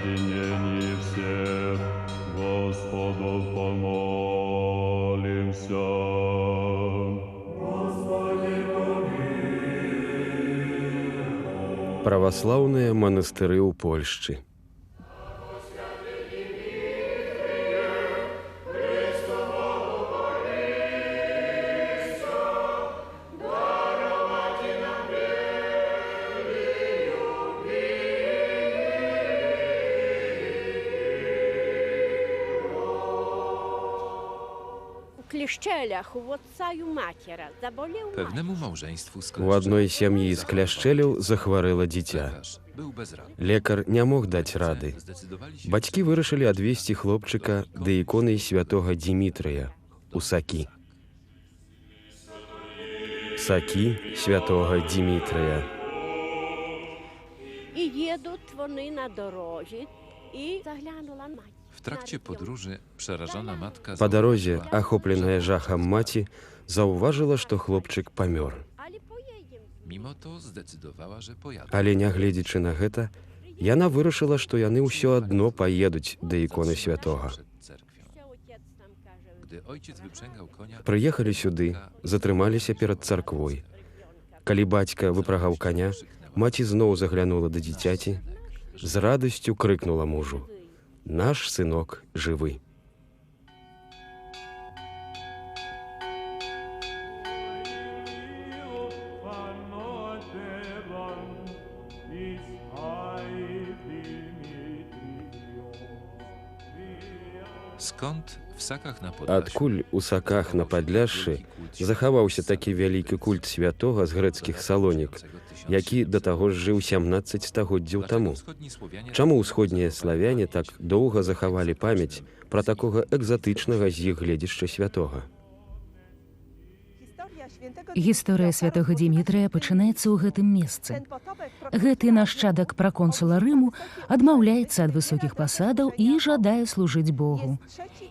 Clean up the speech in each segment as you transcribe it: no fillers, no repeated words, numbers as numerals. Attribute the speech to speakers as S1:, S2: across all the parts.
S1: соединении всех Господу помолимся.
S2: Праваслаўныя манастыры ў Польшчы.
S3: Pewnemu małżeństwu z
S2: У адной сям'і з кляшчэляў захварэла дзіця.
S3: był bezradny.
S2: Лекар не мог даць рады.
S3: Zdecydowali się
S2: Бацькі вырашылі адвесці хлопчыка да іконы святога Дмітрыя у Сакі. Сакі святого Дмітрія.
S4: І їдуть вони на дорозі, і заглянула мать.
S3: w trakcie podróży przerażona matka
S2: Па дарозе, ахопленая жахам маці, заўважыла, што хлопчык памёр.
S4: Але поїдемо.
S3: mimo to zdecydowała, że pojadą.
S2: Але нягледзячы на гэта, яна вырашыла, што яны ўсё адно паедуць да іконы святога.
S3: Przed cerkwią.
S4: Ще отець там каже,
S3: Gdy ojciec wyprzęgał konia,
S2: Прыехалі сюды, затрымаліся перад царквой. Калі бацька выпрагаў каня, маці зноў заглянула да дзіцяці, з радасцю крыкнула мужу: «Наш сынок жывы».
S3: skąd w Sakach na Podlasiu
S2: Адкуль у Саках на Падляшшы захаваўся такі вялікі культ святога з грэцкіх салонік, які да таго ж жыў 17 стагоддзяў таму?
S3: wschodni Słowianie
S2: Чаму ўсходнія славяне так доўга захавалі памяць пра такога экзатычнага з іх гледзішча святога?
S5: Гісторыя святога Дмітрыя пачынаецца ў гэтым месцы. Гэты нашчадак праконсула Рыму адмаўляецца ад высокіх пасадаў і жадае служыць Богу.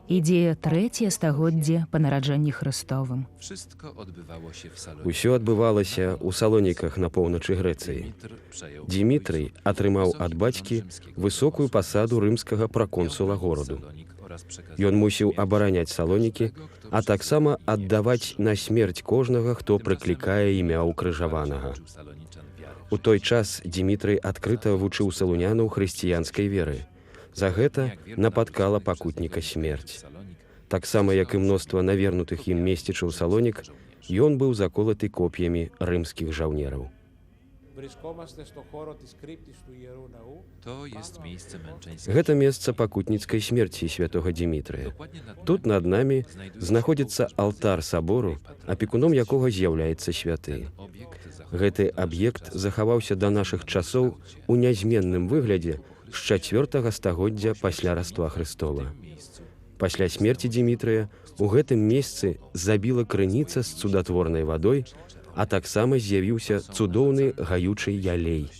S5: Ідзе трэцяе стагоддзе па нараджэнні Хрыстовым.
S3: wszystko odbywało się w Salonie.
S2: Усё адбывалася ў салоніках на поўначы Грэцыі.
S3: Dmitr przejął
S2: Дмітрый атрымаў ад бацькі высокую пасаду рымскага праконсула гораду.
S3: Salonik oraz przekazał
S2: Ён мусіў абараняць салонікі, а таксама аддаваць на смерць кожнага, хто прыклікае імя ўкрыжаванага.
S3: Saloniczan wiarę.
S2: У той час Дмітрый адкрыта вучыў салунянаў хрысціянскай веры. За гэта напаткала пакутніка смерць.
S3: Salonik
S2: Таксама, як і мноства навернутых ім месцічаў салонік, ён быў заколаты коп'ямі рымскіх жаўнераў.
S6: Βρισκόμαστε στο χώρο της κρύπτης του Ιερού Ναού.
S3: to jest miejsce męczeńskie.
S2: Гэта месца пакутніцкай смерці святога Дмітрыя. Тут над намі знаходзіцца алтар сабору, апекуном якога з'яўляецца святы.
S3: Obiekt
S2: Гэты аб'ект захаваўся да нашых часоў у нязменным выглядзе з 4 стагоддзя пасля Раства Хрыстова.
S3: miejscu
S2: Пасля смерці Дмітрыя у гэтым месцы забіла крыніца з цудатворнай вадой, а таксама з'явіўся цудоўны гаючы ялей.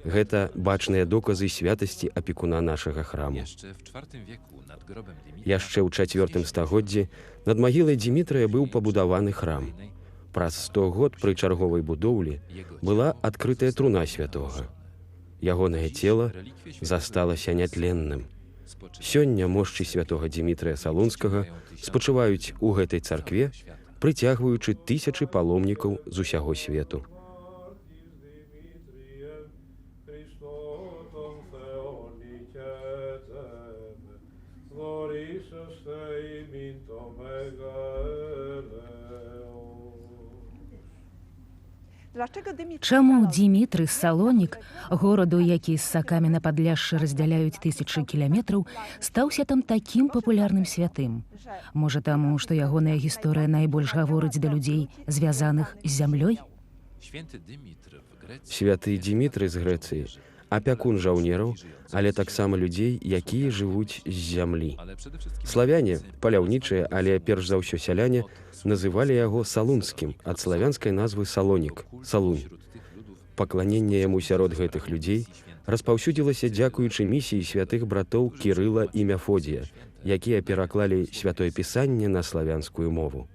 S2: Гэта бачныя доказы святасці апекуна нашага храму.
S3: jeszcze w IV wieku nad grobem Dymitra
S2: Яшчэ ў 4 стагоддзі над магілай Дмітрыя быў пабудаваны храм. Праз 100 год пры чарговай будоўлі была адкрытая труна святога. Ягонае цела засталася нятленным. Сёння мошчы святога Дмітрыя Салунскага спачываюць у гэтай царкве, прыцягваючы тысячы паломнікаў з усяго свету.
S5: Чаму Дмітрый з Салонік, гораду, які з Сакамі на Падляшшы раздзяляюць тысячы кіламетраў, стаўся там такім папулярным святым? Можа таму, што ягоная гісторыя найбольш гаворыць да людзей, звязаных з зямлёй?
S3: Święty Dymitr w Grecji
S2: Святы Дмітрый з Грэцыі апякун жаўнераў, але таксама людзей, якія жывуць з зямлі.
S3: ale przede wszystkim
S2: Славяне, паляўнічыя, але перш за ўсё сяляне, называлі яго салунскім ад славянскай назвы салонік, салунь.
S3: wśród tych ludów
S2: Пакланенне яму сярод гэтых людзей распаўсюдзілася дзякуючы місіі святых братоў Кірыла і Мяфодія, якія пераклалі святое пісанне на славянскую мову.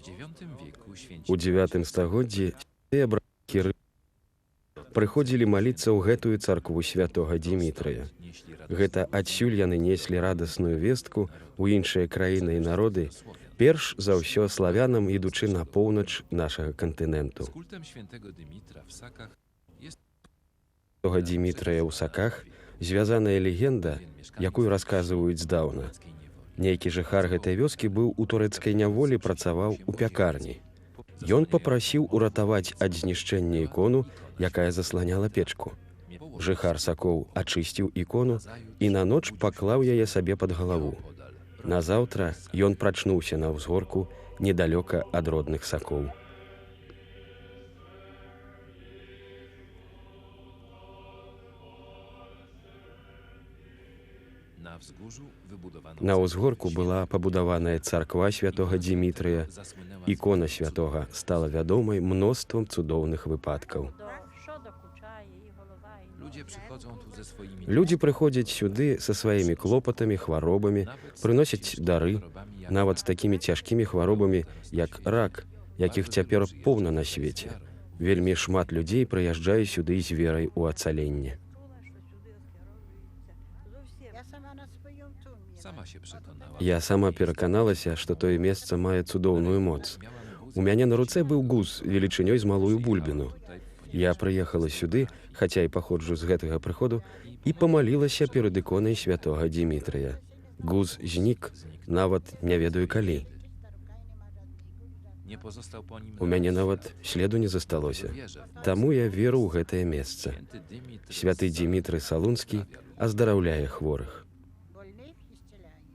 S3: w IX wieku święci
S2: У 9 стагоддзі святыя браты Кірыл прыходзілі маліцца ў гэтую царкву святога Дмітрыя. Гэта адсюль яны неслі радасную вестку ў іншыя краіны і народы, перш за ўсё славянам, ідучы на поўнач нашага кантыненту.
S3: Z kultem świętego Dymitra w Sakach jest
S2: Святога Дмітрыя ў Саках звязаная легенда, якую расказваюць здаўна.
S3: tureckiej niewoli.
S2: Нейкі жыхар гэтай вёскі быў у турэцкай няволі, працаваў у пякарні. Ён папрасіў уратаваць ад знішчэння ікону, якая засланяла печку. Жыхар Сакоў ачысціў ікону і на ноч паклаў яе сабе пад галаву. Назаўтра ён прачнуўся на ўзгорку недалёка ад родных Сакоў.
S3: Na wzgórzu wybudowano
S2: На ўзгорку была пабудаваная царква святога Дмітрыя.
S3: zasłynęła
S2: Ікона святога стала вядомай мноствам цудоўных выпадкаў.
S4: Що докучає і голова, і
S3: Ludzie przychodzą tu ze swoimi
S2: Людзі прыходзяць сюды са сваімі клопатамі, хваробамі, прыносяць дары, нават з такімі цяжкімі хваробамі, як рак, якіх цяпер поўна на свеце. Вельмі шмат людзей прыязджае сюды з верай у ацаленне.
S3: Sama się przekonała.
S2: Я сама пераканалася, што тое месца мае цудоўную моц. У мяне на руцэ быў гуз велічынёй з малую бульбіну. Я прыехала сюды, хаця і паходжу з гэтага прыходу, і памалілася перад іконай святога Дмітрыя. Гуз знік, нават не ведаю калі.
S3: Nie pozostał po nim
S2: У мяне нават следу не засталося. Таму я веру ў гэтае месца.
S3: święty Dymitr.
S2: Святы Дмітрый Салунскі аздараўляе хворых.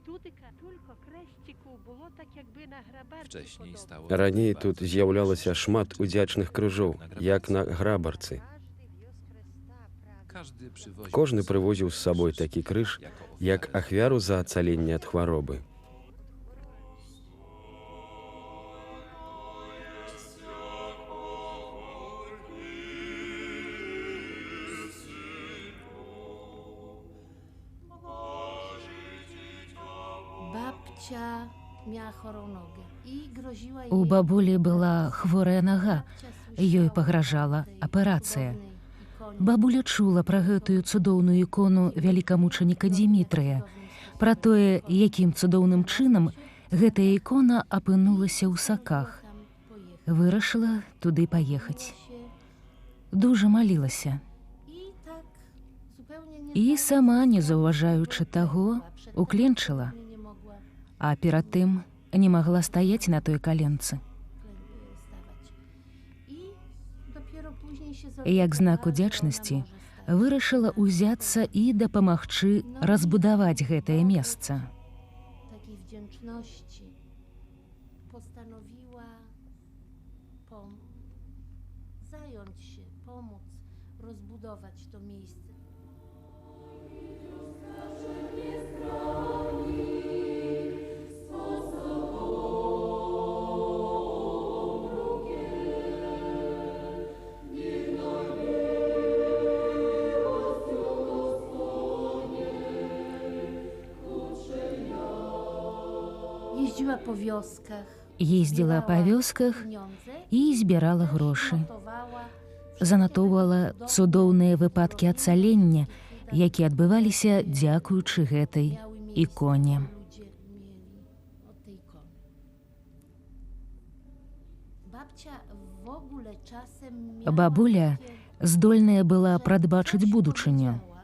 S4: тут тільки крестику було так, якби на грабарці.
S3: Wcześniej stało
S2: Раней тут з'яўлялася шмат удзячных крыжоў, як на грабарцы.
S3: Każdy przywoził
S2: Кожны прывозіў з сабой такі крыж, як ахвяру за ацаленне ад хваробы.
S7: Babcia miała chorą nogę i groziła jej...
S5: У бабулі была хворая нага, ёй пагражала аперацыя. Бабуля чула пра гэтую цудоўную ікону вялікамучаніка Дмітрыя, пра тое, якім цудоўным чынам гэтая ікона апынулася ў Саках. Вырашыла туды паехаць. Дужа малілася.
S7: I tak zupełnie nie
S5: І сама, не заўважаючы таго, укленчыла,
S7: nie mogła
S5: а перад тым не магла стаяць на той каленцы.
S7: stawać. I dopiero później się
S5: Як знак
S7: zorientowała, że
S5: удзячнасці
S7: ona może stać.
S5: вырашыла ўзяцца і дапамагчы разбудаваць гэтае месца.
S7: Takiej wdzięczności postanowiła zająć się, pomóc rozbudować to miejsce. Jeździła po wioskach,
S5: Ездзіла па вёсках
S7: pieniądze,
S5: і збірала грошы.
S7: notowała
S5: Занатоўвала цудоўныя выпадкі ацалення, якія адбываліся дзякуючы гэтай іконе.
S7: ludzie mieli od tej ikony. Babcia w ogóle czasem miała
S5: Бабуля
S7: takie,
S5: здольная была
S7: że
S5: прадбачыць
S7: coś
S5: будучыню.
S7: powiedziała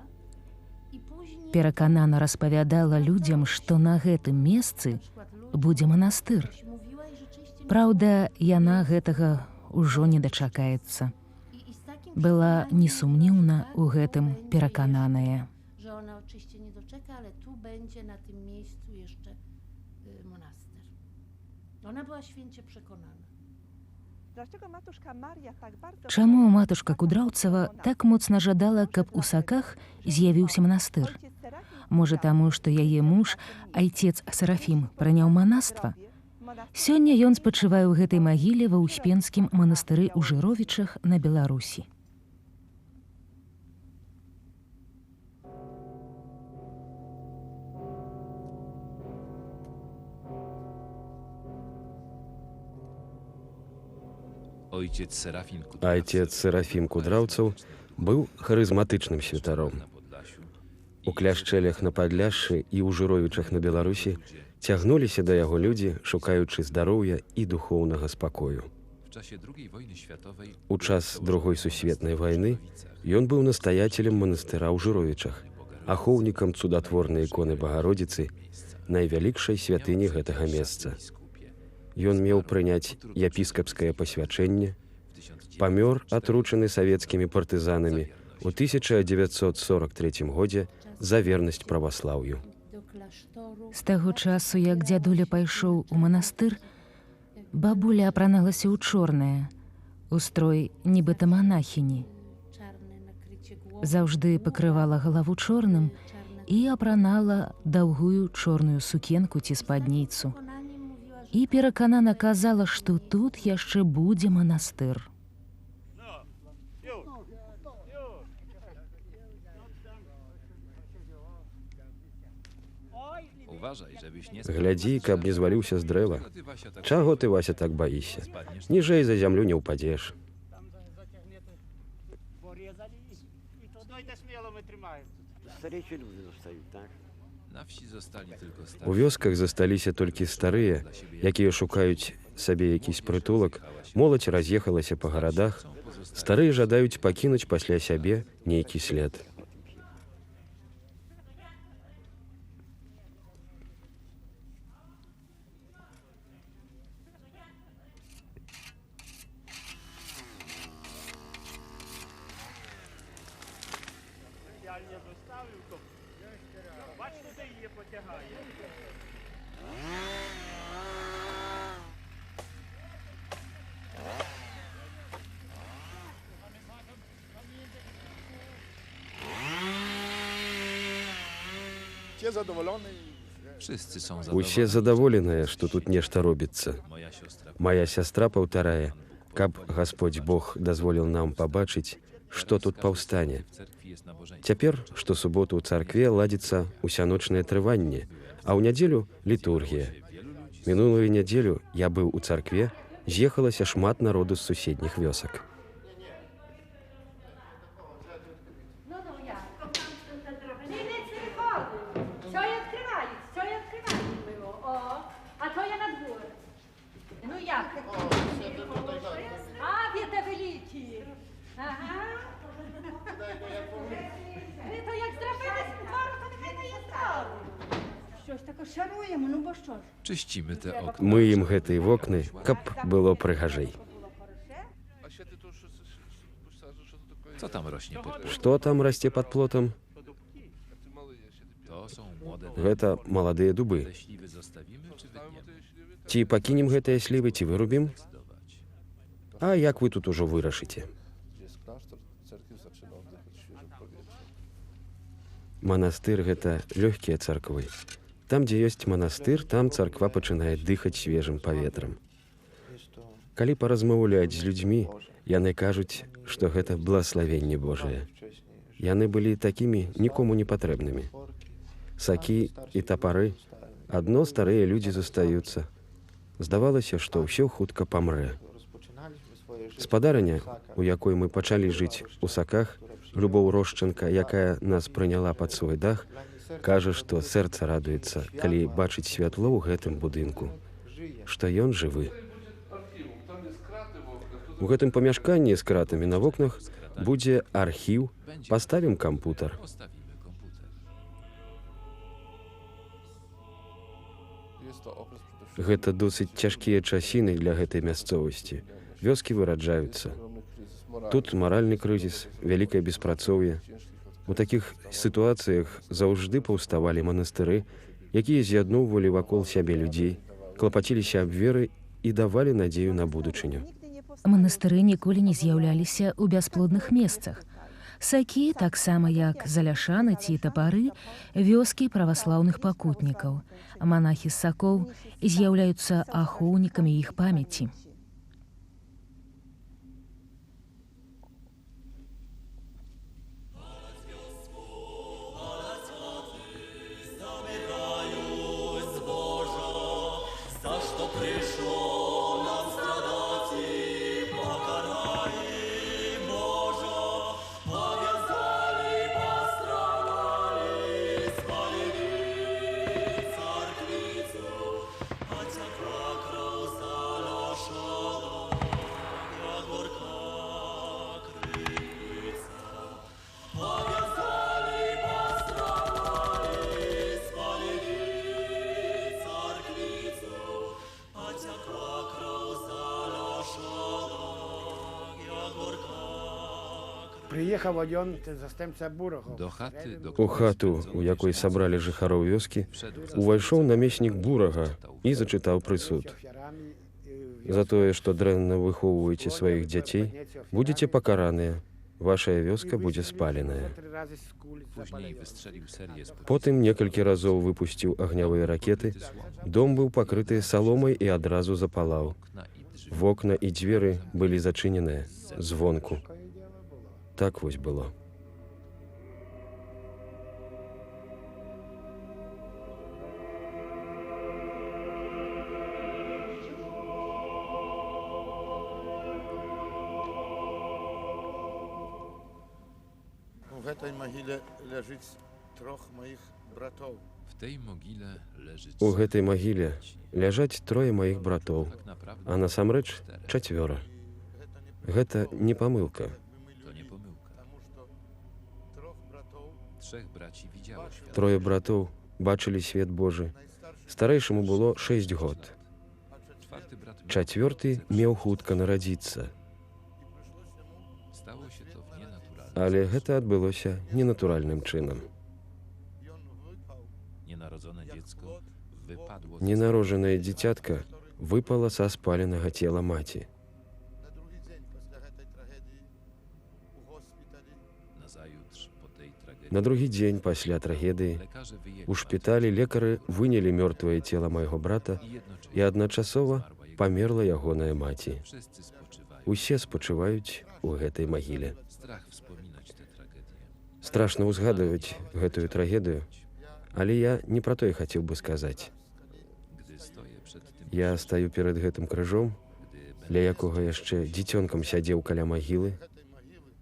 S7: i później
S5: Пераканана распавядала людзям, што на гэтым месцы
S7: na przykład ludzie
S5: будзе манастыр.
S7: coś mówiła i rzeczywiście
S5: Праўда, яна гэтага ўжо не дачакаецца.
S7: i z takim
S5: Была
S7: przekonaniem
S5: несумніўна
S7: mówiła,
S5: ў
S7: że
S5: гэтым
S7: będzie
S5: перакананая.
S7: że ona oczywiście nie doczeka, ale tu będzie na tym miejscu jeszcze monaster. Ona była święcie przekonana.
S5: Чаму матушка Кудраўцева так моцна жадала, каб у Саках з'явіўся манастыр? Можа, таму, што яе муж, айцец Серафім, прыняў манаства? Сёння ён спачывае ў гэтай магіле ва Успенскім манастыры ў Жыровічах на Беларусі.
S3: Ojciec Serafin
S2: Айцец Серафім Кудраўцаў быў харызматычным святаром.
S3: na Podlasiu.
S2: У кляшчэлях на Падляшшы і ў Жыровічах на Беларусі цягнуліся да яго людзі, шукаючы здароўя і духоўнага спакою.
S3: W czasie II wojny światowej
S2: У час Другой сусветнай вайны ён быў настаятелем манастыра ў Жыровічах, ахоўнікам цудатворнай іконы Багародзіцы, найвялікшай святыні гэтага месца. Ён меў прыняць епіскапскае пасвячэнне, памёр, атручаны савецкімі партызанамі у 1943 годзе за вернасць праваслаўю.
S7: Do klasztoru
S5: З таго часу, як дзядуля пайшоў у манастыр, бабуля апраналася ў чорнае, у строй нібыта монахіні.
S7: czarne nakrycie głowy,
S5: Заўжды пакрывала галаву чорным
S7: czarne
S5: і апранала даўгую чорную сукенку ці спадніцу.
S7: przekonanie mówiła, że
S5: І пераканана казала, што тут яшчэ будзе манастыр.
S3: uważaj, żebyś nie
S2: Глядзі, каб не зваліўся з дрэва.
S3: Ty, Wasia, tak
S2: Чаго ты, Вася, так баішся?
S3: spadniesz.
S2: Ніжэй за зямлю не ўпадзеш.
S8: Порізали і туди йде сміло ми тримаємо.
S9: Старейші люди достають, так?
S3: Na wsi zostali tylko
S2: У
S3: starsi.
S2: вёсках засталіся толькі старыя, якія шукаюць сабе якісь прытулак, моладзь раз'ехалася па гарадах, старыя жадаюць пакінуць пасля сябе нейкі след.
S8: Я не доставив, то бач, туди її потягає.
S10: Ті задоволені.
S3: Wszyscy są
S2: Усе
S3: zadowoleni.
S2: задаволеныя, што тут нешта робіцца.
S3: Moja siostra
S2: Мая сястра паўтарае, каб Гасподзь Бог дазволіў нам пабачыць, што тут паўстане.
S3: w cerkwi jest nabożeństwo.
S2: Цяпер штосуботу ў царкве ладзіцца усяночнае трыванне, а ў нядзелю літургія. Мінулую нядзелю я быў у царкве, з'ехалася шмат народу з суседніх вёсак.
S4: Nie, nic nie wychodzi. Co je odkrywali? Co je odkrywali było? O, a to je na dwór. No jak? A, wie te wyliki. Aha. To jak zdrapili z dworu, to nechaj to jest to. Щось таке шаруємо, ну бо що ж?
S3: Czyścimy te okna.
S2: Мыем гэтыя вокны, каб было прыгажэй.
S10: А ще ти тут що таке?
S3: Co tam rośnie pod płotem?
S2: Што там расце пад плотам?
S10: Ти малий, я ще ти
S3: To są młode
S2: Гэта маладыя дубы.
S3: Te śliwy zostawimy, czy wytniemy?
S2: Ці пакінем гэтыя слівы, ці вырубім?
S3: Zdecydować.
S2: А як вы тут ужо вырашыце?
S10: Є кляштор, церків зачинав дихати свіжим повітрям.
S2: Манастыр гэта лёгкія царквы. Там, дзе ёсць манастыр, там царква пачынае дыхаць свежым паветрам. Калі паразмаўляць з людзьмі, яны кажуць, што гэта благаславенне Божае. Яны былі такімі нікому не патрэбнымі. Сакі і тапары, адно старыя людзі застаюцца. Здавалася, што ўсё хутка памрэ. Спадарыня, у якой мы пачалі жыць у Саках, Любоў Рошченка, якая нас прыняла пад свой дах, кажа, што сэрца радуецца, калі бачыць святло ў гэтым будынку, што ён жывы. У гэтым памяшканні з кратамі на вокнах будзе архіў, паставім кампутар.
S3: Postawimy komputer.
S10: Є то окрес
S2: Гэта досыць цяжкія часіны для гэтай мясцовасці. Вёскі выраджаюцца. Тут маральны крызіс, вялікае беспрацоўе. У такіх сітуацыях заўжды паўставалі манастыры, якія з'ядноўвалі вакол сябе людзей, клапаціліся аб веры і давалі надзею на будучыню.
S5: Манастыры ніколі не з'яўляліся ў бясплодных месцах. Сакі, таксама як заляшаны ці тапары, вёскі праваслаўных пакутнікаў. Манахі з сакоў з'яўляюцца ахоўнікамі іх памяці.
S11: За що прийшло нам страдати,
S6: Приїхав один, заступця Бурохов.
S3: Do chaty, do
S2: У хату, у якой сабралі жыхароў вёскі, увайшоў намеснік Бурага і зачытаў прысуд. За тое, што дрэнна выхоўваеце сваіх дзяцей, будзеце пакараныя. Вашая вёска будзе спаленая.
S3: Później wystrzelił serię z
S2: Потым некалькі разоў выпусціў агнявыя ракеты. Дом быў пакрыты саломай і адразу запалаў.
S3: okna i drzwi.
S2: Вокна і дзверы былі зачыненыя звонку. Так вось было.
S11: W этой могиле лежит трох моих братов.
S3: W tej mogile leży
S2: У гэтай магіле ляжаць трое маіх братоў,
S3: tak naprawdę
S2: а насамрэч чацвёра. Гэта не памылка.
S3: to nie pomyłka.
S11: Потому что трох братов,
S3: Trzech braci widziało świat.
S2: Трое братоў бачылі свет Божы. Старэйшаму было 6 год.
S3: Czwarty brat miał
S2: Чацвёрты меў хутка нарадзіцца.
S3: Stało się to w nienaturalny
S2: Але гэта адбылося ненатуральным чынам.
S11: и он выпал.
S3: Nienarodzone dziecko wypadło ze
S2: Ненароджанае дзіцятка выпала са спаленага цела маці.
S11: Na drugi dzień после этой трагедии у госпитале
S3: nazajutrz po tej tragedii.
S2: На другі дзень пасля трагедыі
S3: Lekarze wyjęli
S2: у шпіталі лекары вынялі мёртвае цела майго брата,
S3: i jednocześnie
S2: і адначасова
S3: zmarła jego.
S2: памерла ягоная маці.
S3: Wszyscy spoczywają.
S2: Усе спачываюць у гэтай магіле.
S3: Strach wspominać tę tragedię.
S2: Страшна ўзгадваць гэтую трагедыю, але я не пра тое хацеў бы сказаць.
S3: Gdy stoję przed tym
S2: Я стаю перад гэтым крыжом,
S3: gdy
S2: для якога яшчэ дзіцёнкам сядзеў каля магілы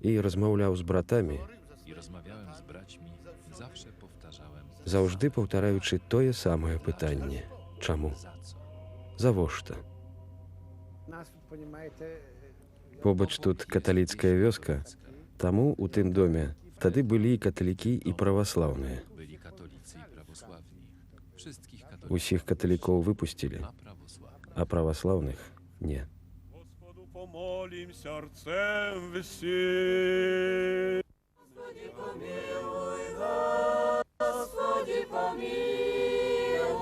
S2: і размаўляў з братамі,
S3: i rozmawiałem z braćmi, zawsze powtarzałem
S2: заўжды паўтараючы тое самае пытанне. Чаму?
S3: za co?
S2: Завошта?
S6: Нас, понімаєте,
S2: Побач тут каталіцкая вёска, таму у тым доме тады былі і каталікі і праваслаўныя.
S3: Byli katolicy i prawosławni. Wszystkich katolików
S2: Усіх каталікоў выпусцілі,
S3: na prawosławnych.
S2: а праваслаўных не.
S8: Господу помолим серцем всім.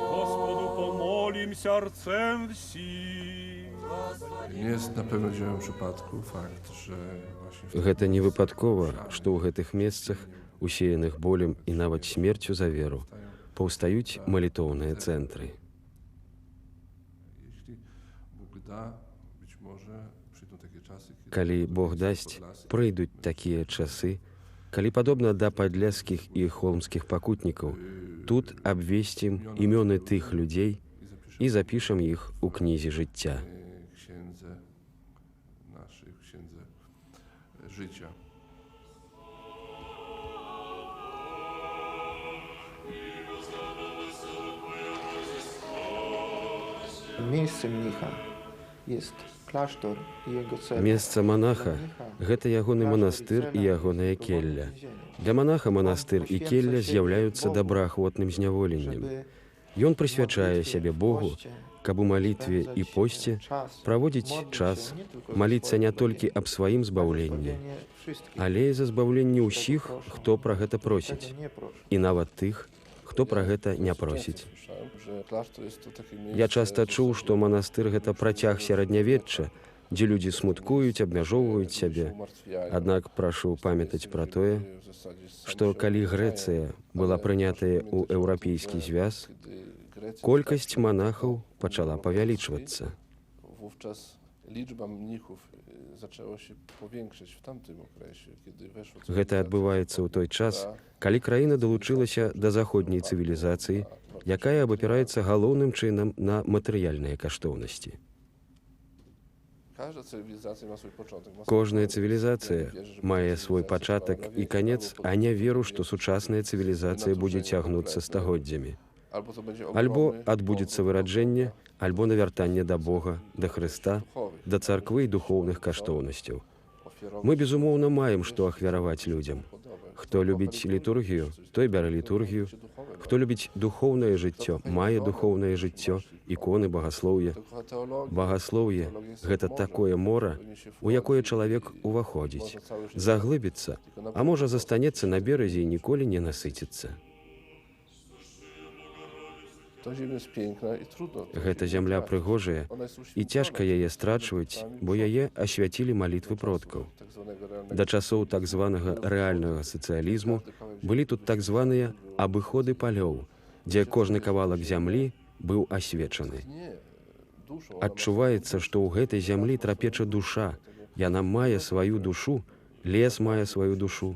S8: Господу помолим серцем всім.
S12: Nie jest na pewno dziełem przypadku fakt, że właśnie w
S2: Гэта не выпадкова, што ў гэтых месцах, усеяных болем і нават смерцю за веру, паўстаюць малітоўныя цэнтры.
S12: jeśli Bóg da, być może przyjdą takie czasy, kiedy
S2: Калі Бог дасць, прыйдуць такія часы, калі падобна да падляскіх і холмскіх пакутнікаў, тут абвесцім імёны тых людзей і запішам іх у кнізе жыцця.
S12: księdze naszych, księdze życia.
S13: Miejsce mnicha jest klasztor i jego cel.
S2: Месца манаха – гэта ягоны манастыр і ягоная келля. Для манаха манастыр і келля з'яўляюцца добраахвотным зняволеннем. Ён прысвячае сябе Богу, каб у малітве і посце праводзіць час, маліцца не толькі аб сваім збаўленні, але і за збаўленне ўсіх, хто пра гэта просіць, і нават тых, хто пра гэта не просіць. Я часта чуў, што манастыр гэта працяг сярэднявечча, дзе людзі смуткуюць, абмяжоўваюць сябе. Аднак прашу памятаць пра тое, што калі Грэцыя была прынятая ў еўрапейскі звяз, колькасць манахаў пачала павялічвацца.
S12: Wówczas liczba mnichów zaczęła się powiększać w tamtym okresie, kiedy weszło.
S2: Гэта адбываецца ў той час, калі краіна далучылася да заходняй цывілізацыі, якая абапіраецца галоўным чынам на матэрыяльныя каштоўнасці.
S12: Każda cywilizacja ma swój początek.
S2: Кожная цывілізацыя мае свой пачатак і канец, а не веру, што сучасная цывілізацыя будзе цягнуцца стагоддзямі. Альбо адбудзецца выраджэнне, альбо навяртанне да Бога, да Хрыста, да царквы і духоўных каштоўнасцяў. Мы, безумоўна, маем што ахвяраваць людзям. Хто любіць літургію, той бярэ літургію. Хто любіць духоўнае жыццё, мае духоўнае жыццё, іконы, багаслоўе. Багаслоўе – гэта такое мора, у якое чалавек уваходзіць, заглыбіцца, а можа застанецца на беразе і ніколі не насыціцца. Гэта зямля прыгожая, і цяжка яе страчваць, бо яе асвяцілі малітвы продкаў. Да часоў так званага рэальнага сацыялізму былі тут так званыя абыходы палёў, дзе кожны кавалак зямлі быў асвечаны. Адчуваецца, што ў гэтай зямлі трапеча душа, яна мае сваю душу, лес мае сваю душу.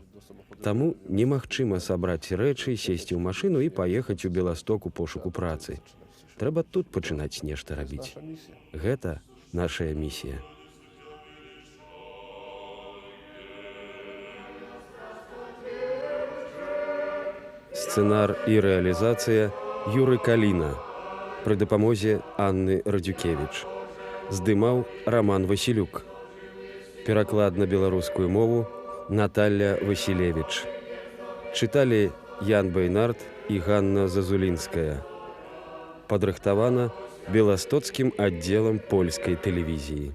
S2: Таму немагчыма сабраць рэчы, сесці ў машыну і паехаць у Беласток у пошуку працы. Трэба тут пачынаць нешта рабіць. Гэта нашая місія. Сцэнар і рэалізацыя Юры Каліна пры дапамозе Анны Радзюкевіч. Здымаў Роман Васілюк. Пераклад на беларускую мову Наталья Васілевіч. Чыталі Ян Байнард і Ганна Зазулінская. Падрыхтавана Беластоцкім аддзелам польскай тэлевізіі.